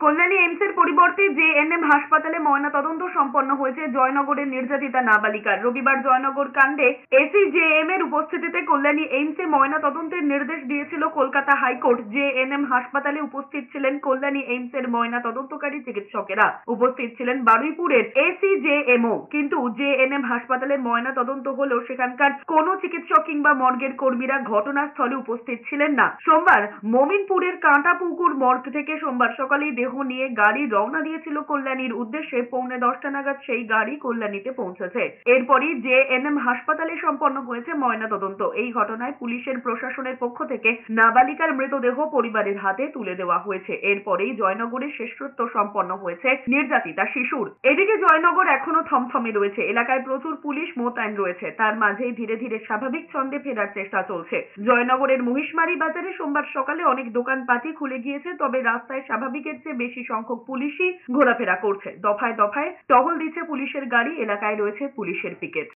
কল্যাণী এইমসের পরিবর্তে জেএনএম হাসপাতালে ময়নাতদন্ত সম্পন্ন হয়েছে জয়নগরের নির্যাতিতা নাবালিকার। রবিবার জয়নগর কাণ্ডে এসিজেএম এর উপস্থিতিতে কল্যাণী এইমসে ময়নাতদন্তের নির্দেশ দিয়েছিল কলকাতা হাইকোর্ট। জেএনএম হাসপাতালে উপস্থিত ছিলেন কল্যাণী এইমসের ময়নাতদন্তকারী চিকিৎসকেরা, উপস্থিত ছিলেন বারুইপুরের এসিজেএমও। কিন্তু জেএনএম হাসপাতালে ময়নাতদন্ত হলেও সেখানকার কোনো চিকিৎসক কিংবা মর্গের কর্মীরা ঘটনাস্থলে উপস্থিত ছিলেন না। সোমবার মমিনপুরের কাঁটাপুকুর মর্গ থেকে সোমবার সকালেই দেহ নিয়ে গাড়ি রওনা দিয়েছিল কল্যাণীর উদ্দেশ্যে। 9:45 নাগাদ সেই গাড়ি কল্যাণীতে পৌঁছেছে। এরপরই জেএনএম হাসপাতালে সম্পন্ন হয়েছে ময়নাতদন্ত। এই ঘটনায় পুলিশের প্রশাসনের পক্ষ থেকে নাবালিকার মৃতদেহ পরিবারের হাতে তুলে দেওয়া হয়েছে। এরপরেই জয়নগরে শেষকৃত্য সম্পন্ন হয়েছে নির্যাতিতা শিশুর। এদিকে জয়নগর এখনো থমথমে রয়েছে। এলাকায় প্রচুর পুলিশ মোতায়েন রয়েছে। তার মাঝেই ধীরে ধীরে স্বাভাবিক ছন্দে ফেরার চেষ্টা চলছে। জয়নগরের মহিষমারি বাজারে সোমবার সকালে অনেক দোকানপাটই খুলে গিয়েছে, তবে রাস্তায় স্বাভাবিকের চেয়ে বেশি সংখ্যক পুলিশই ঘোরাফেরা করছে। দফায় দফায় টহল দিচ্ছে পুলিশের গাড়ি, এলাকায় রয়েছে পুলিশের পিকেট।